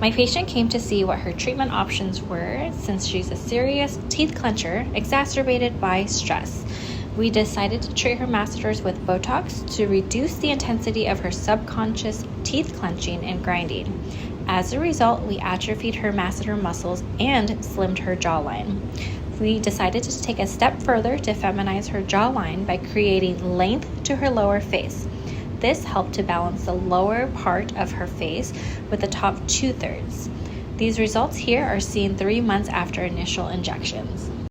My patient came to see what her treatment options were since she's a serious teeth clencher exacerbated by stress. We decided to treat her masseters with Botox to reduce the intensity of her subconscious teeth clenching and grinding. As a result, we atrophied her masseter muscles and slimmed her jawline. We decided to take a step further to feminize her jawline by creating length to her lower face. This helped to balance the lower part of her face with the top 2/3. These results here are seen 3 months after initial injections.